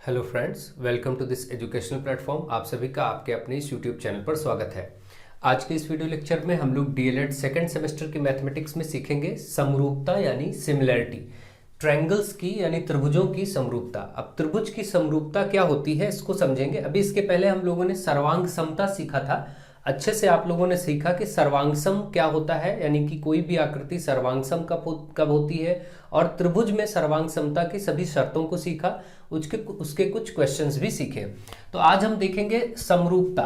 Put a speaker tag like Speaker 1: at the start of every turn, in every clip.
Speaker 1: Hello friends, welcome to this educational platform. आप सभी का आपके अपने इस यूट्यूब चैनल पर स्वागत है। आज के इस वीडियो लेक्चर में हम लोग डीएलएड सेकंड सेमेस्टर की मैथमेटिक्स में सीखेंगे समरूपता यानी सिमिलैरिटी, ट्रायंगल्स की यानी त्रिभुजों की समरूपता। अब त्रिभुज की समरूपता क्या होती है इसको समझेंगे। अभी इसके पहले हम लोगों ने सर्वांग समता सीखा था। अच्छे से आप लोगों ने सीखा कि सर्वांगसम क्या होता है, यानी कि कोई भी आकृति सर्वांगसम कब होती है, और त्रिभुज में सर्वांग समता की सभी शर्तों को सीखा। उसके कुछ क्वेश्चंस भी सीखे। तो आज हम देखेंगे समरूपता।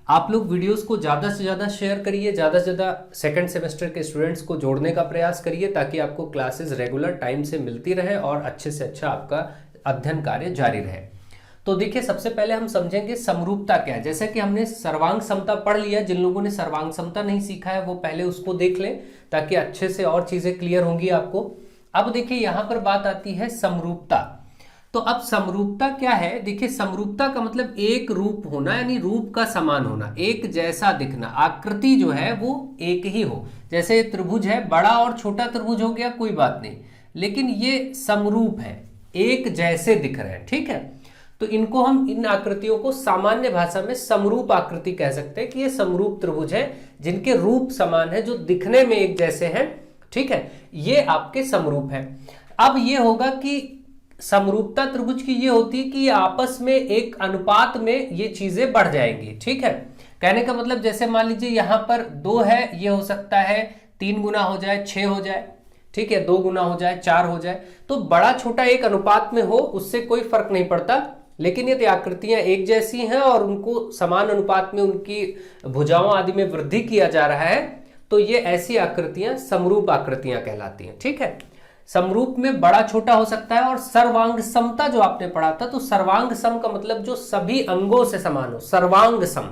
Speaker 1: आप लोग वीडियोस को ज़्यादा से ज़्यादा शेयर करिए, ज़्यादा से ज़्यादा सेकंड सेमेस्टर के स्टूडेंट्स को जोड़ने का प्रयास करिए, ताकि आपको क्लासेस रेगुलर टाइम से मिलती रहे और अच्छे से अच्छा आपका अध्ययन कार्य जारी रहे। तो देखिए, सबसे पहले हम समझेंगे समरूपता क्या है। जैसे कि हमने सर्वांग समता पढ़ लिया, जिन लोगों ने सर्वांग समता नहीं सीखा है वो पहले उसको देख लें, ताकि अच्छे से और चीजें क्लियर होंगी आपको। अब देखिए, यहां पर बात आती है समरूपता। तो अब समरूपता क्या है? देखिए, समरूपता का मतलब एक रूप होना, यानी रूप का समान होना, एक जैसा दिखना, आकृति जो है वो एक ही हो। जैसे त्रिभुज है, बड़ा और छोटा त्रिभुज हो गया, कोई बात नहीं, लेकिन ये समरूप है, एक जैसे दिख रहे हैं, ठीक है। तो इनको हम, इन आकृतियों को सामान्य भाषा में समरूप आकृति कह सकते हैं कि ये समरूप त्रिभुज है, जिनके रूप समान है, जो दिखने में एक जैसे हैं, ठीक है। ये आपके समरूप है। अब ये होगा कि समरूपता त्रिभुज की ये होती है कि ये आपस में एक अनुपात में ये चीजें बढ़ जाएंगी, ठीक है। कहने का मतलब, जैसे मान लीजिए यहां पर 2 है, ये हो सकता है 3 गुना हो जाए, 6 हो जाए, ठीक है, 2 गुना हो जाए, 4 हो जाए। तो बड़ा छोटा एक अनुपात में हो, उससे कोई फर्क नहीं पड़ता। लेकिन यदि आकृतियां एक जैसी हैं और उनको समान अनुपात में उनकी भुजाओं आदि में वृद्धि किया जा रहा है, तो ये ऐसी आकृतियां समरूप आकृतियां कहलाती हैं, ठीक है। समरूप में बड़ा छोटा हो सकता है। और सर्वांग समता जो आपने पढ़ा था, तो सर्वांग सम का मतलब जो सभी अंगों से समान हो, सर्वांग सम,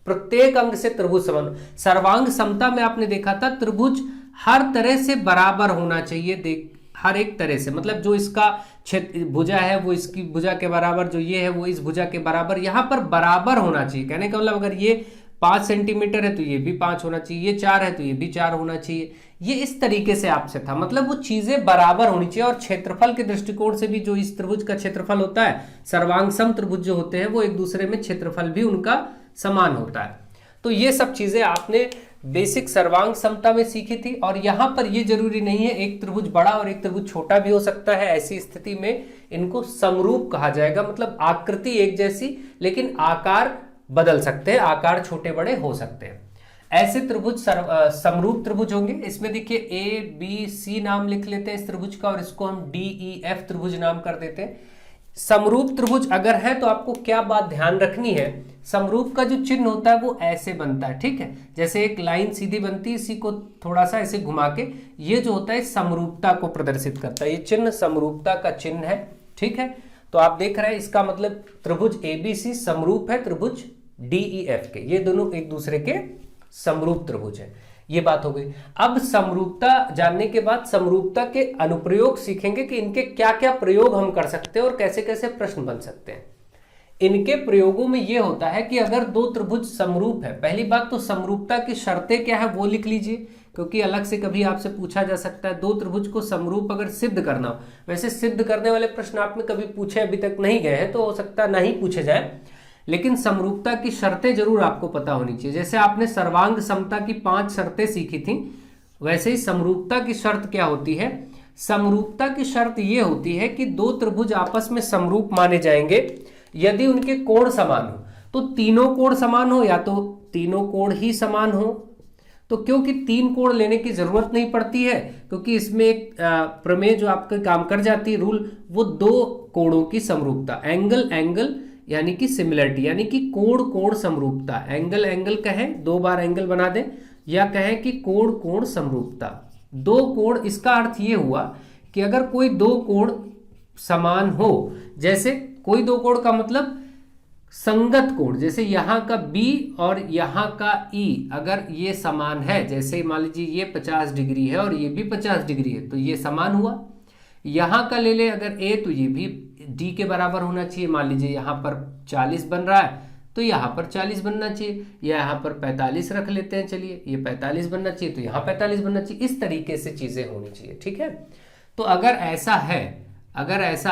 Speaker 1: प्रत्येक अंग से त्रिभुज समान हो। सर्वांग समता में आपने देखा था त्रिभुज हर तरह से बराबर होना चाहिए, हर एक तरह से, मतलब जो इसका क्षेत्र भुजा है वो इसकी भुजा के बराबर, जो ये है वो इस भुजा के बराबर, यहां पर बराबर होना चाहिए। कहने का मतलब, अगर ये 5 सेंटीमीटर है तो ये भी 5 होना चाहिए, ये 4 है तो ये भी 4 होना चाहिए। ये इस तरीके से आपसे था, मतलब वो चीजें बराबर होनी चाहिए। और क्षेत्रफल के दृष्टिकोण से भी जो इस त्रिभुज का क्षेत्रफल होता है, सर्वांगसम त्रिभुज जो होते हैं वो एक दूसरे में क्षेत्रफल भी उनका समान होता है। तो ये सब चीजें आपने बेसिक सर्वांग समता में सीखी थी। और यहां पर ये जरूरी नहीं है एक त्रिभुज बड़ा और एक त्रिभुज छोटा भी हो सकता है। ऐसी स्थिति में इनको समरूप कहा जाएगा, मतलब आकृति एक जैसी, लेकिन आकार बदल सकते हैं, आकार छोटे बड़े हो सकते हैं। ऐसे त्रिभुज समरूप त्रिभुज होंगे। इसमें देखिए ABC नाम लिख लेते हैं इस त्रिभुज का, और इसको हम DEF त्रिभुज नाम कर देते हैं। समरूप त्रिभुज अगर है तो आपको क्या बात ध्यान रखनी है, समरूप का जो चिन्ह होता है वो ऐसे बनता है, ठीक है। जैसे एक लाइन सीधी बनती है, इसी को थोड़ा सा ऐसे घुमा के, ये जो होता है समरूपता को प्रदर्शित करता है। ये चिन्ह समरूपता का चिन्ह है, ठीक है। तो आप देख रहे हैं, इसका मतलब त्रिभुज ABC समरूप है त्रिभुज DEF के। ये दोनों एक दूसरे के समरूप त्रिभुज है। ये बात हो गई। अब समरूपता जानने के बाद समरूपता के अनुप्रयोग सीखेंगे कि इनके क्या क्या प्रयोग हम कर सकते हैं और कैसे कैसे प्रश्न बन सकते हैं। इनके प्रयोगों में यह होता है कि अगर दो त्रिभुज समरूप है, पहली बात तो समरूपता की शर्तें क्या है वो लिख लीजिए, क्योंकि अलग से कभी आपसे पूछा जा सकता है दो त्रिभुज को समरूप अगर सिद्ध करना हो। वैसे सिद्ध करने वाले प्रश्न आपने कभी पूछे अभी तक नहीं गए हैं, तो हो सकता है नहीं पूछे जाए, लेकिन समरूपता की शर्तें जरूर आपको पता होनी चाहिए। जैसे आपने सर्वांग समता की 5 शर्तें सीखी थी, वैसे ही समरूपता की शर्त क्या होती है? समरूपता की शर्त यह होती है कि दो त्रिभुज आपस में समरूप माने जाएंगे यदि उनके कोण समान हो। तो तीनों कोण समान हो, या तो तीनों कोण ही समान हो। तो क्योंकि 3 कोण लेने की जरूरत नहीं पड़ती है, क्योंकि इसमें एक प्रमेय जो आपका काम कर जाती है, रूल, वो 2 कोणों की समरूपता, एंगल एंगल यानी कि सिमिलरिटी, यानी कि कोण कोण समरूपता। एंगल एंगल कहें, 2 बार एंगल बना दें, या कहें कि कोण कोण समरूपता। 2 कोण, इसका अर्थ ये हुआ कि अगर कोई 2 कोण समान हो, जैसे कोई 2 कोण का मतलब संगत कोण, जैसे यहां का B और यहां का E अगर ये समान है, जैसे मान लीजिए ये 50 डिग्री है और ये भी 50 डिग्री है, तो ये समान हुआ। यहां का ले ले अगर A, तो ये भी D के बराबर होना चाहिए। मान लीजिए यहां पर 40 बन रहा है, तो यहां पर 40 बनना चाहिए, या यहां पर 45 रख लेते हैं, चलिए ये 45 बनना चाहिए, तो यहां 45 बनना चाहिए। इस तरीके से चीजें होनी चाहिए, ठीक है। तो अगर ऐसा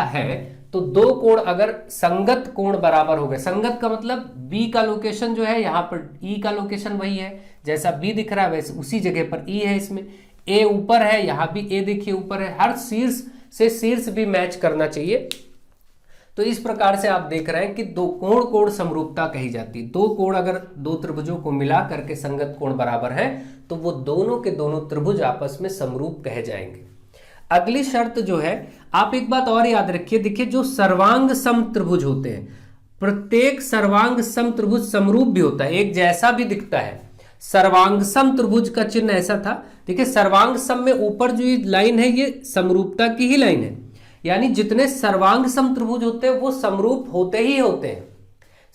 Speaker 1: है तो दो कोण अगर संगत कोण बराबर हो गए, संगत का मतलब बी का लोकेशन जो है यहाँ पर ई का लोकेशन वही है, जैसा बी दिख रहा है वैसे उसी जगह पर ई है, इसमें ए ऊपर है, यहाँ भी ए देखिए ऊपर है, हर शीर्ष से शीर्ष भी मैच करना चाहिए। तो इस प्रकार से आप देख रहे हैं कि दो कोण समरूपता कही जाती है। दो कोण अगर दो त्रिभुजों को मिला करके संगत कोण बराबर है तो वो दोनों के दोनों त्रिभुज आपस में समरूप कहे जाएंगे। अगली शर्त जो है, आप एक बात और याद रखिए, देखिए जो सर्वांग सम त्रिभुज होते हैं, प्रत्येक सर्वांग सम त्रिभुज समरूप भी होता है, एक जैसा भी दिखता है। सर्वांग सम त्रिभुज का चिन्ह ऐसा था, देखिए सर्वांग सम में ऊपर जो ये लाइन है ये समरूपता की ही लाइन है, यानी जितने सर्वांग सम त्रिभुज होते हैं वो समरूप होते ही होते हैं।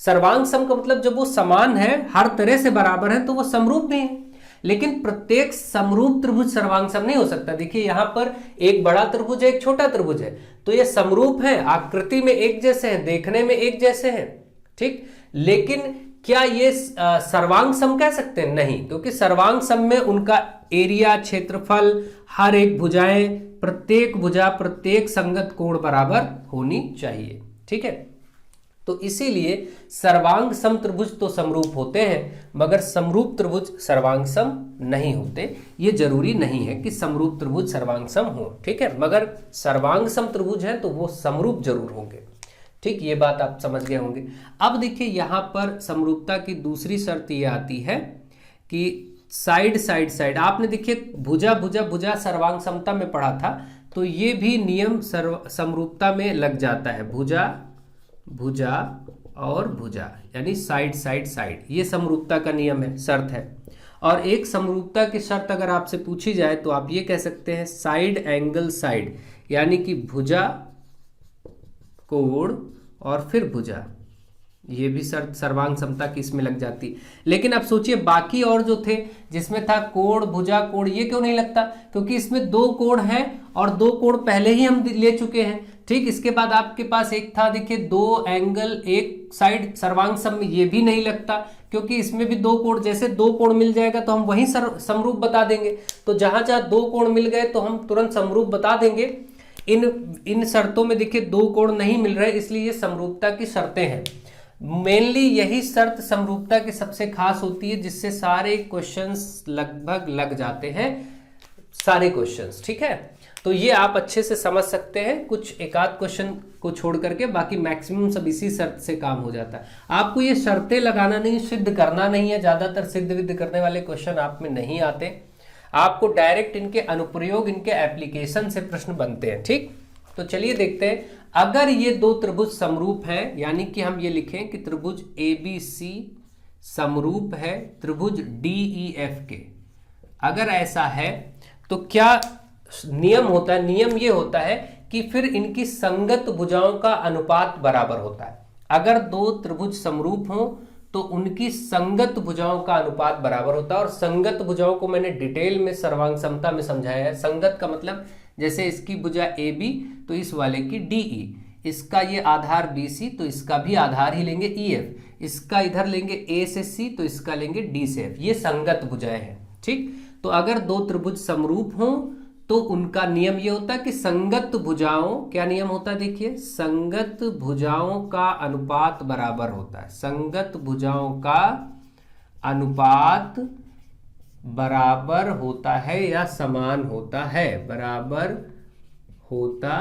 Speaker 1: सर्वांग सम का मतलब जब वो समान है, हर तरह से बराबर है, तो वो समरूप भी है। लेकिन प्रत्येक समरूप त्रिभुज सर्वांग सम नहीं हो सकता। देखिए यहां पर एक बड़ा त्रिभुज है, एक छोटा त्रिभुज है, तो ये समरूप है, आकृति में एक जैसे हैं, देखने में एक जैसे हैं, ठीक। लेकिन क्या ये सर्वांग सम कह सकते हैं? नहीं, क्योंकि सर्वांग सम में उनका एरिया, क्षेत्रफल, हर एक भुजाएं, प्रत्येक भुजा, प्रत्येक संगत कोण बराबर होनी चाहिए, ठीक है। तो इसीलिए सर्वांग सम त्रिभुज तो समरूप होते हैं, मगर समरूप त्रिभुज सर्वांग सम नहीं होते। ये जरूरी नहीं है कि समरूप त्रिभुज सर्वांग सम हो, ठीक है, मगर सर्वांग सम त्रिभुज है तो वो समरूप जरूर होंगे, ठीक। ये बात आप समझ गए होंगे। अब देखिए यहां पर समरूपता की दूसरी शर्त ये आती है कि साइड साइड साइड, आपने देखिए भुजा भुजा भुजा सर्वांग समता में पढ़ा था, तो ये भी नियम समरूपता में लग जाता है। भुजा भुजा और भुजा यानी साइड साइड साइड, ये समरूपता का नियम है, शर्त है। और एक समरूपता की शर्त अगर आपसे पूछी जाए तो आप ये कह सकते हैं साइड एंगल साइड, यानी कि भुजा कोण और फिर भुजा, ये भी शर्त सर्वांग समता की इसमें लग जाती। लेकिन अब सोचिए बाकी और जो थे जिसमें था कोण भुजा कोण, ये क्यों नहीं लगता? क्योंकि इसमें दो कोण हैं और दो कोण पहले ही हम ले चुके हैं, ठीक। इसके बाद आपके पास एक था, देखिए दो एंगल एक साइड सर्वांग सम में, ये भी नहीं लगता क्योंकि इसमें भी दो कोण, जैसे दो कोण मिल जाएगा तो हम वहीं समरूप बता देंगे। तो जहां जहां दो कोण मिल गए तो हम तुरंत समरूप बता देंगे। इन शर्तों में देखिए दो कोण नहीं मिल रहे, इसलिए ये समरूपता की शर्तें हैं। मेनली यही शर्त समरूपता की सबसे खास होती है, जिससे सारे क्वेश्चंस लगभग लग जाते हैं, सारे क्वेश्चंस, ठीक है। तो ये आप अच्छे से समझ सकते हैं, कुछ एक आध क्वेश्चन को छोड़ करके बाकी मैक्सिमम सब इसी शर्त से काम हो जाता है। आपको ये शर्तें लगाना नहीं, सिद्ध करना नहीं है, ज्यादातर सिद्ध विद्ध करने वाले क्वेश्चन आप में नहीं आते, आपको डायरेक्ट इनके अनुप्रयोग, इनके एप्लीकेशन से प्रश्न बनते हैं, ठीक। तो चलिए देखते हैं, अगर ये दो त्रिभुज समरूप हैं, यानी कि हम ये लिखें कि त्रिभुज ABC समरूप है त्रिभुज DEF के, अगर ऐसा है तो क्या नियम होता है? नियम ये होता है कि फिर इनकी संगत भुजाओं का अनुपात बराबर होता है। अगर दो त्रिभुज समरूप हों तो उनकी संगत भुजाओं का अनुपात बराबर होता है, और संगत भुजाओं को मैंने डिटेल में सर्वांग समता में समझाया है। संगत का मतलब जैसे इसकी भुजा AB तो इस वाले की DE, इसका ये आधार BC तो इसका भी आधार ही लेंगे EF, इसका इधर लेंगे A से C तो इसका लेंगे D से F, ये संगत भुजाएं हैं, ठीक। तो अगर दो त्रिभुज समरूप हों तो उनका नियम ये होता है कि संगत भुजाओं, क्या नियम होता है देखिए, संगत भुजाओं का अनुपात बराबर होता है, संगत भुजाओं का अनुपात बराबर होता है या समान होता है, बराबर होता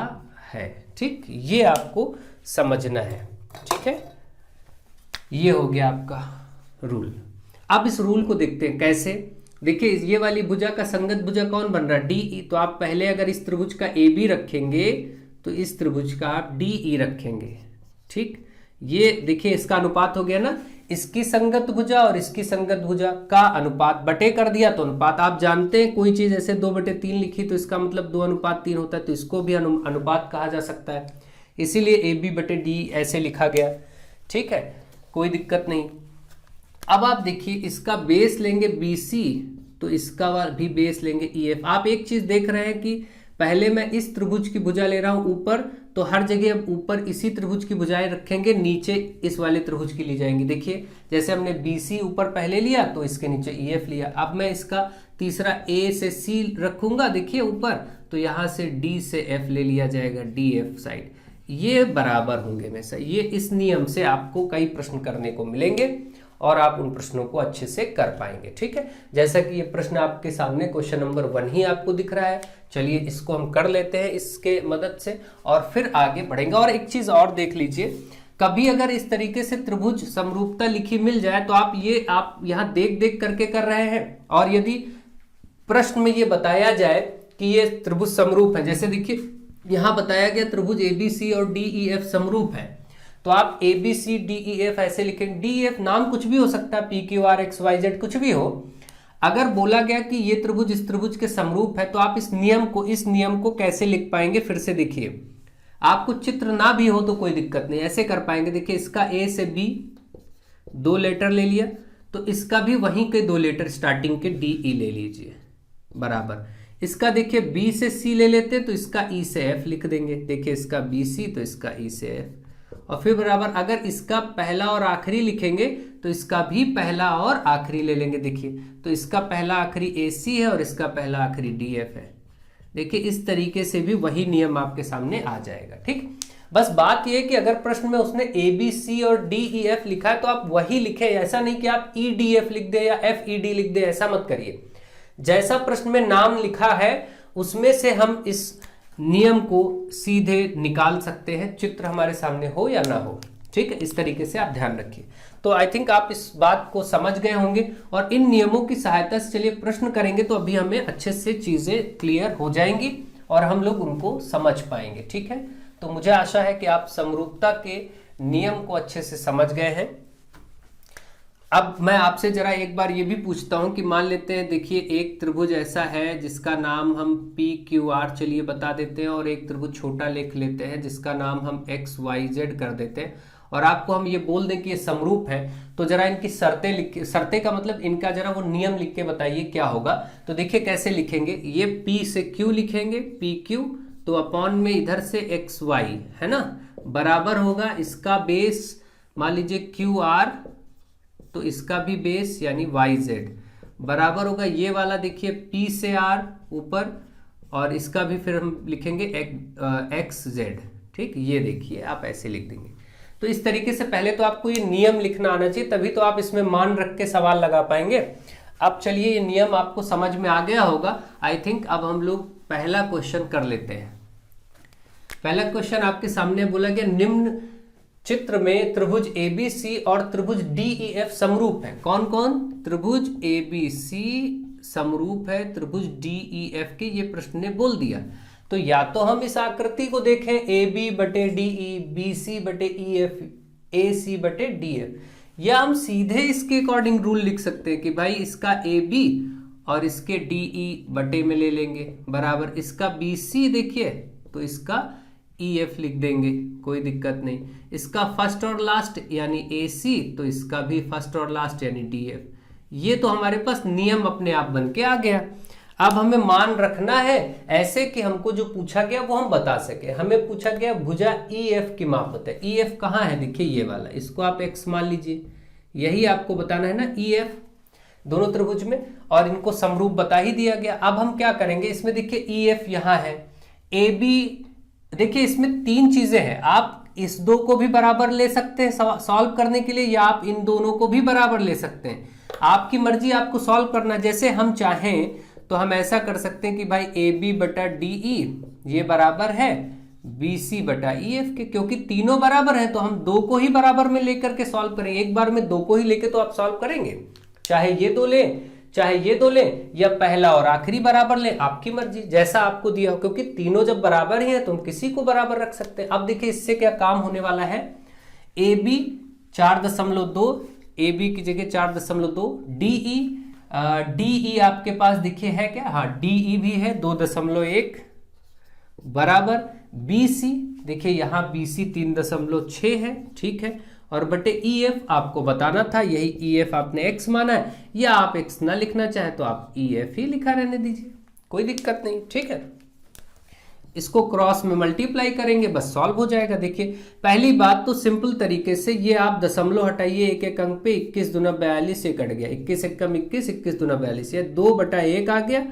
Speaker 1: है, ठीक। ये आपको समझना है, ठीक है। ये हो गया आपका रूल। अब इस रूल को देखते हैं कैसे। देखिए ये वाली भुजा का संगत भुजा कौन बन रहा है? DE। तो आप पहले अगर इस त्रिभुज का AB रखेंगे तो इस त्रिभुज का आप DE रखेंगे, ठीक। ये देखिए इसका अनुपात हो गया ना, इसकी संगत भुजा और इसकी संगत भुजा का अनुपात, बटे कर दिया तो अनुपात। आप जानते हैं कोई चीज ऐसे 2/3 लिखी तो इसका मतलब 2:3 होता है, तो इसको भी अनुपात कहा जा सकता है, इसीलिए AB/D ऐसे लिखा गया, ठीक है, कोई दिक्कत नहीं। अब आप देखिए इसका बेस लेंगे BC तो इसका भी बेस लेंगे EF। आप एक चीज देख रहे हैं कि पहले मैं इस त्रिभुज की भुजा ले रहा हूं ऊपर, तो हर जगह अब ऊपर इसी त्रिभुज की भुजाएं रखेंगे, नीचे इस वाले त्रिभुज की ली जाएंगी। देखिए जैसे हमने BC ऊपर पहले लिया तो इसके नीचे EF लिया। अब मैं इसका तीसरा A से C रखूंगा, देखिए ऊपर, तो यहां से D से F ले लिया जाएगा, DF साइड। ये बराबर होंगे हमेशा। ये इस नियम से आपको कई प्रश्न करने को मिलेंगे और आप उन प्रश्नों को अच्छे से कर पाएंगे। ठीक है, जैसा कि ये प्रश्न आपके सामने क्वेश्चन नंबर 1 ही आपको दिख रहा है। चलिए इसको हम कर लेते हैं इसके मदद से और फिर आगे बढ़ेंगे। और एक चीज और देख लीजिए, कभी अगर इस तरीके से त्रिभुज समरूपता लिखी मिल जाए तो आप यहाँ देख देख करके कर रहे हैं, और यदि प्रश्न में ये बताया जाए कि ये त्रिभुज समरूप है, जैसे देखिए यहां बताया गया त्रिभुज ABC और DEF समरूप है, तो आप ABC DEF ऐसे लिखेंगे। DEF नाम कुछ भी हो सकता है, PQR XYZ कुछ भी हो। अगर बोला गया कि ये त्रिभुज इस त्रिभुज के समरूप है तो आप इस नियम को कैसे लिख पाएंगे? फिर से देखिए, आपको चित्र ना भी हो तो कोई दिक्कत नहीं, ऐसे कर पाएंगे। देखिए इसका A से B 2 लेटर ले लिया, तो इसका भी वहीं के 2 लेटर स्टार्टिंग के DE ले लीजिए, बराबर। इसका देखिए B से C ले लेते तो इसका E से F लिख देंगे। देखिए इसका BC तो इसका E से F, और फिर बराबर अगर इसका पहला और आखिरी लिखेंगे तो इसका भी पहला और आखिरी ले लेंगे। देखिए तो इसका पहला आखिरी AC है और इसका पहला आखिरी DF है। देखिए इस तरीके से भी वही नियम आपके सामने आ जाएगा। ठीक, बस बात यह कि अगर प्रश्न में उसने ABC और DEF लिखा है तो आप वही लिखे, ऐसा नहीं कि आप EDF लिख दे या FED लिख दे, ऐसा मत करिए। जैसा प्रश्न में नाम लिखा है उसमें से हम इस नियम को सीधे निकाल सकते हैं, चित्र हमारे सामने हो या ना हो। ठीक है, इस तरीके से आप ध्यान रखिए। तो आई थिंक आप इस बात को समझ गए होंगे, और इन नियमों की सहायता से चलिए प्रश्न करेंगे तो अभी हमें अच्छे से चीजें क्लियर हो जाएंगी और हम लोग उनको समझ पाएंगे। ठीक है, तो मुझे आशा है कि आप समरूपता के नियम को अच्छे से समझ गए हैं। अब मैं आपसे जरा एक बार ये भी पूछता हूं कि मान लेते हैं, देखिए एक त्रिभुज ऐसा है जिसका नाम हम PQR चलिए बता देते हैं, और एक त्रिभुज छोटा लिख लेते हैं जिसका नाम हम XYZ कर देते हैं, और आपको हम ये बोल दें कि ये समरूप है। तो जरा इनकी शर्तें का मतलब इनका जरा वो नियम लिख के बताइए क्या होगा। तो देखिए कैसे लिखेंगे, ये P से Q लिखेंगे, PQ, तो अपॉन में इधर से XY है ना, बराबर होगा इसका बेस मान लीजिए QR, तो इसका भी बेस यानी YZ बराबर होगा ये वाला, देखिए P से R ऊपर, और इसका भी फिर हम लिखेंगे XZ। ठीक, ये देखिए आप ऐसे लिख देंगे। तो इस तरीके से पहले तो आपको ये नियम लिखना आना चाहिए, तभी तो आप इसमें मान रख के सवाल लगा पाएंगे। अब चलिए ये नियम आपको समझ में आ गया होगा आई थिंक। अब हम लोग पहला क्वेश्चन कर लेते हैं। पहला क्वेश्चन आपके सामने बोला गया, निम्न चित्र में त्रिभुज ABC और त्रिभुज DEF समरूप है। कौन कौन? त्रिभुज ABC समरूप है त्रिभुज DEF के, ये प्रश्न ने बोल दिया। तो या तो हम इस आकृति को देखें AB बटे DE, BC बटे EF, AC बटे DF, या हम सीधे इसके अकॉर्डिंग रूल लिख सकते हैं कि भाई इसका AB और इसके DE बटे में ले लेंगे, बराबर इसका BC देखिए तो इसका EF लिख देंगे, कोई दिक्कत नहीं। इसका फर्स्ट और लास्ट यानी AC, तो इसका भी फर्स्ट और लास्ट यानी DF। ये तो हमारे पास नियम अपने आप बन के आ गया। अब हमें मान रखना है ऐसे कि हमको जो पूछा गया वो हम बता सके। हमें पूछा गया भुजा EF की माप बताए। EF कहाँ है? देखिए ये वाला, इसको आप X मान लीजिए, यही आपको बताना है ना EF दोनों त्रिभुज में, और इनको समरूप बता ही दिया गया। अब हम क्या करेंगे, इसमें देखिए EF यहाँ है, AB देखिए इसमें 3 चीजें हैं। आप इस 2 को भी बराबर ले सकते हैं सॉल्व करने के लिए, या आप इन दोनों को भी बराबर ले सकते हैं, आपकी मर्जी, आपको सॉल्व करना जैसे हम चाहें। तो हम ऐसा कर सकते हैं कि भाई AB बटा DE ये बराबर है BC बटा EF के, क्योंकि तीनों बराबर हैं तो हम 2 को ही बराबर में लेकर के सॉल्व करेंगे। एक बार में 2 को ही लेके तो आप सॉल्व करेंगे, चाहे ये 2 लें चाहे ये 2 लें, या पहला और आखिरी बराबर लें, आपकी मर्जी, जैसा आपको दिया हो, क्योंकि तीनों जब बराबर ही हैं तो हम किसी को बराबर रख सकते हैं। अब देखिए इससे क्या काम होने वाला है, AB 4.2, AB की जगह 4.2, DE आपके पास देखिए है क्या, हाँ DE भी है 2.1 बराबर, BC देखिए यहाँ BC 3.6 है, ठीक है, और बटे EF आपको बताना था, यही EF आपने X माना है, या आप X ना लिखना चाहे तो आप EF ही लिखा रहने दीजिए, कोई दिक्कत नहीं। ठीक है, इसको क्रॉस में मल्टीप्लाई करेंगे, बस सॉल्व हो जाएगा। देखिए पहली बात तो सिंपल तरीके से ये आप दशमलव हटाइए, एक एक अंक पे 21 दूना 42 ये कट गया, 21 एकम 21, 21 दूना 42, ये 2/1 आ गया,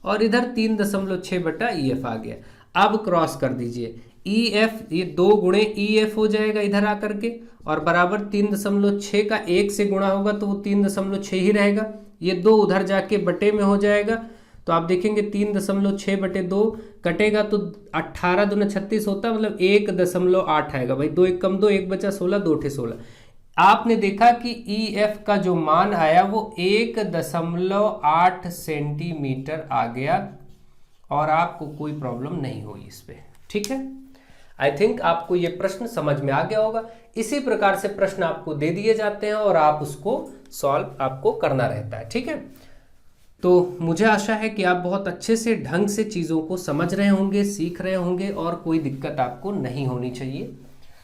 Speaker 1: और इधर 3.6 बटा EF आ गया। अब क्रॉस कर दीजिए, ई एफ, ये 2 गुणे ई एफ हो जाएगा इधर आकर के, और बराबर 3.6 का 1 से गुणा होगा तो वो 3.6 ही रहेगा। ये 2 उधर जाके बटे में हो जाएगा, तो आप देखेंगे 3.6 बटे 2 कटेगा तो 18 दूना 36 होता है, मतलब 1.8 आएगा भाई। 2 1 कम 2, 1 बचा 16, 2 ठे 16। आपने देखा कि ई एफ का जो मान आया वो 1.8 सेंटीमीटर आ गया, और आपको कोई प्रॉब्लम नहीं हुई इस पे। ठीक है, आई थिंक आपको ये प्रश्न समझ में आ गया होगा। इसी प्रकार से प्रश्न आपको दे दिए जाते हैं और आप उसको सॉल्व आपको करना रहता है। ठीक है, तो मुझे आशा है कि आप बहुत अच्छे से ढंग से चीज़ों को समझ रहे होंगे, सीख रहे होंगे, और कोई दिक्कत आपको नहीं होनी चाहिए।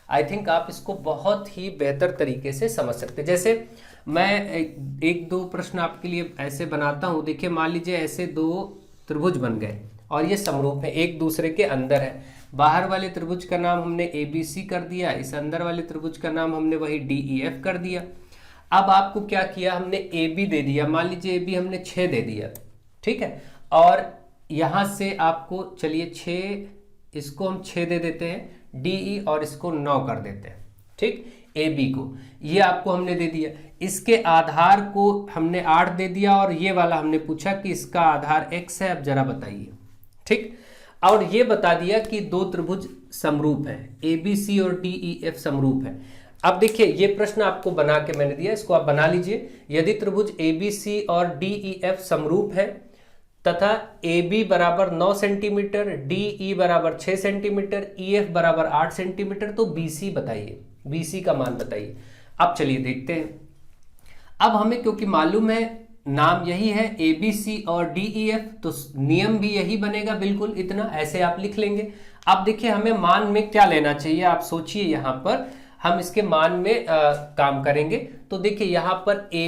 Speaker 1: आई थिंक आप इसको बहुत ही बेहतर तरीके से समझ सकते हैं। जैसे मैं एक दो प्रश्न आपके लिए ऐसे बनाता हूँ। देखिए, मान लीजिए ऐसे 2 त्रिभुज बन गए और ये समरूप है, एक दूसरे के अंदर है। बाहर वाले त्रिभुज का नाम हमने ए बी सी कर दिया, इस अंदर वाले त्रिभुज का नाम हमने वही डी ई एफ कर दिया। अब आपको क्या किया, हमने ए बी दे दिया, मान लीजिए ए बी हमने 6 दे दिया। ठीक है, और यहाँ से आपको चलिए 6, इसको हम 6 दे देते हैं, डी ई और इसको 9 कर देते हैं। ठीक, ए बी को ये आपको हमने दे दिया, इसके आधार को हमने 8 दे दिया, और ये वाला हमने पूछा कि इसका आधार x है, अब जरा बताइए। ठीक, और ये बता दिया कि 2 त्रिभुज समरूप है, ए बी सी और डी ई एफ समरूप है। अब देखिए, ये प्रश्न आपको बना के मैंने दिया, इसको आप बना लीजिए। यदि त्रिभुज ए बी सी और डी ई एफ समरूप है तथा ए बी बराबर 9 सेंटीमीटर, डी ई बराबर 6 सेंटीमीटर, ई एफ बराबर 8 सेंटीमीटर, तो बी सी बताइए, बी सी का मान बताइए। अब चलिए देखते हैं। अब हमें क्योंकि मालूम है नाम यही है ए बी सी और डी ई एफ, तो नियम भी यही बनेगा, बिल्कुल इतना ऐसे आप लिख लेंगे। अब देखिए, हमें मान में क्या लेना चाहिए, आप सोचिए। यहाँ पर हम इसके मान में काम करेंगे। तो देखिए, यहाँ पर ए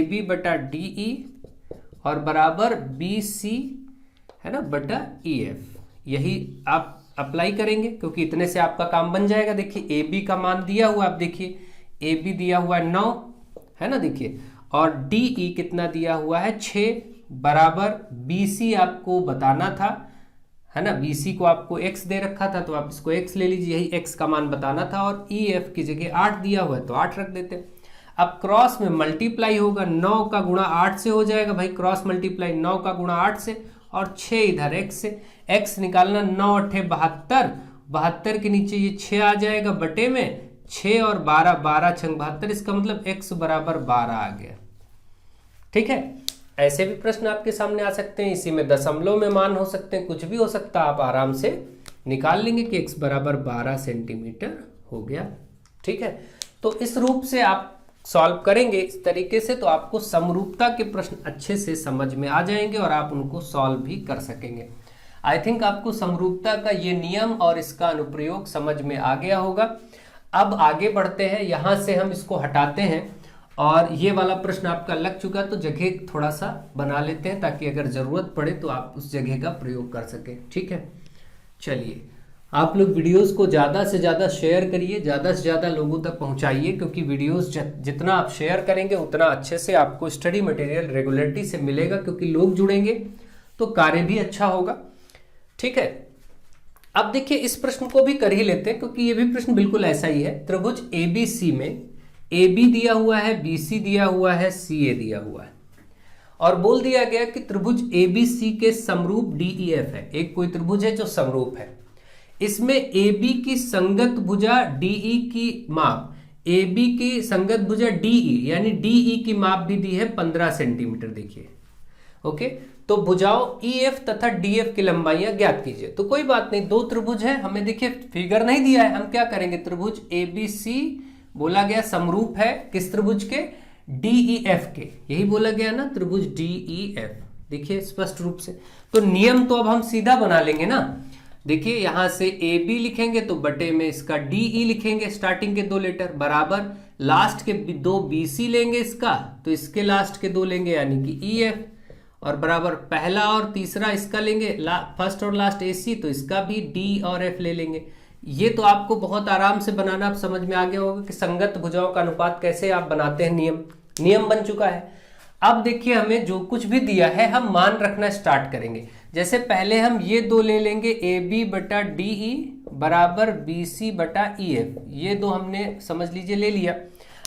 Speaker 1: बी बटा डी ई और बराबर बी सी है ना बटा ई एफ, यही आप अप्लाई करेंगे, क्योंकि इतने से आपका काम बन जाएगा। देखिए, ए बी का मान दिया हुआ, आप देखिए ए बी दिया हुआ है 9, है ना, देखिए, और डी ई कितना दिया हुआ है 6, बराबर बी सी आपको बताना था, है ना, बी सी को आपको x दे रखा था, तो आप इसको x ले लीजिए, यही x का मान बताना था, और ई एफ की जगह 8 दिया हुआ है तो 8 रख देते हैं। अब क्रॉस में मल्टीप्लाई होगा, 9 का गुणा 8 से हो जाएगा भाई, क्रॉस मल्टीप्लाई 9 का गुणा 8 से, और 6 इधर x से, x निकालना, 9 8 72, 72 के नीचे ये 6 आ जाएगा बटे में, 6 और 12, 12 छंग 72, इसका मतलब x बराबर 12 आ गया। ठीक है, ऐसे भी प्रश्न आपके सामने आ सकते हैं, इसी में दशमलव में मान हो सकते हैं, कुछ भी हो सकता है, आप आराम से निकाल लेंगे कि x बराबर 12 सेंटीमीटर हो गया। ठीक है, तो इस रूप से आप सॉल्व करेंगे इस तरीके से, तो आपको समरूपता के प्रश्न अच्छे से समझ में आ जाएंगे और आप उनको सॉल्व भी कर सकेंगे। आई थिंक आपको समरूपता का ये नियम और इसका अनुप्रयोग समझ में आ गया होगा। अब आगे बढ़ते हैं, यहाँ से हम इसको हटाते हैं, और ये वाला प्रश्न आपका लग चुका, तो जगह थोड़ा सा बना लेते हैं ताकि अगर ज़रूरत पड़े तो आप उस जगह का प्रयोग कर सकें। ठीक है, चलिए, आप लोग वीडियोस को ज़्यादा से ज़्यादा शेयर करिए, ज़्यादा से ज़्यादा लोगों तक पहुंचाइए, क्योंकि वीडियोस जितना आप शेयर करेंगे उतना अच्छे से आपको स्टडी मटेरियल रेगुलरिटी से मिलेगा, क्योंकि लोग जुड़ेंगे तो कार्य भी अच्छा होगा। ठीक है, अब देखिए, इस प्रश्न को भी कर ही लेते हैं, क्योंकि ये भी प्रश्न बिल्कुल ऐसा ही है। त्रिभुज ए बी सी में ए बी दिया हुआ है, बी सी दिया हुआ है, सी ए दिया हुआ है, और बोल दिया गया कि त्रिभुज ए बी सी के समरूप डी ई एफ है। एक कोई त्रिभुज है जो समरूप है, इसमें ए बी की संगत भुजा डी ई की माप, ए बी की संगत भुजा डी ई यानी डी ई की माप भी दी है 15 सेंटीमीटर। देखिए, ओके, तो भुजाओं ई एफ तथा डी एफ की लंबाइयां ज्ञात कीजिए। तो कोई बात नहीं, 2 त्रिभुज है, हमें देखिए फिगर नहीं दिया है, हम क्या करेंगे, त्रिभुज ए बी सी बोला गया समरूप है किस त्रिभुज के, डी ई एफ के, यही बोला गया ना, त्रिभुज डी ई एफ। देखिए स्पष्ट रूप से, तो नियम तो अब हम सीधा बना लेंगे ना। देखिए, यहां से ए बी लिखेंगे तो बटे में इसका डी ई लिखेंगे, स्टार्टिंग के 2 लेटर, बराबर लास्ट के 2 बी सी लेंगे इसका, तो इसके लास्ट के 2 लेंगे यानी कि ई एफ, और बराबर पहला और तीसरा इसका लेंगे, फर्स्ट और लास्ट ए सी, तो इसका भी डी और एफ ले लेंगे। ये तो आपको बहुत आराम से बनाना आप समझ में आ गया होगा कि संगत भुजाओं का अनुपात कैसे आप बनाते हैं, नियम बन चुका है। अब देखिए, हमें जो कुछ भी दिया है हम मान रखना स्टार्ट करेंगे। जैसे पहले हम ये दो ले लेंगे, ए बी बटा डी ई बराबर बी सी बटा ई एफ, ये दो हमने समझ लीजिए ले लिया।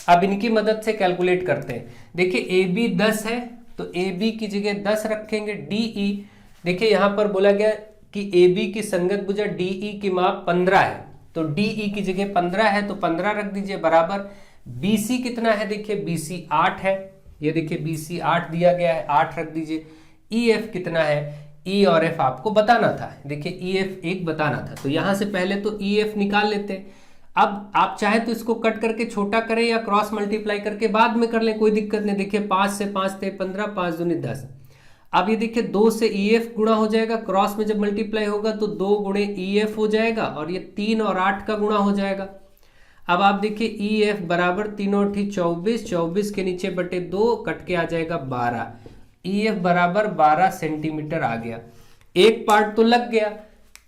Speaker 1: अब इनकी मदद से कैलकुलेट करते हैं। देखिए ए बी 10 है तो ए बी की जगह 10 रखेंगे, डी ई देखिए यहाँ पर बोला गया कि ए बी की संगत भुजा डी ई की माप 15 है, तो डी ई की जगह 15 है तो 15 रख दीजिए बराबर बी सी कितना है, देखिए बी सी 8 है, ये देखिए बी सी 8 दिया गया है, 8 रख दीजिए। ई एफ कितना है, ई और एफ आपको बताना था, देखिए ई एफ 1 बताना था, तो यहां से पहले तो ई एफ निकाल लेते हैं। अब आप चाहे तो इसको कट करके छोटा करें या क्रॉस मल्टीप्लाई करके बाद में कर लें, कोई दिक्कत नहीं। देखिए 5 से 5 थे 15, 5 दूनी 10। अब ये देखिए 2 से ई एफ गुणा हो जाएगा, क्रॉस में जब मल्टीप्लाई होगा तो 2 गुणे ई एफ हो जाएगा, और ये 3 और 8 का गुणा हो जाएगा। अब आप देखिए ई एफ बराबर 3 और 24, 24 के नीचे बटे 2 कट के आ जाएगा 12, ई एफ बराबर 12 सेंटीमीटर आ गया। एक पार्ट तो लग गया,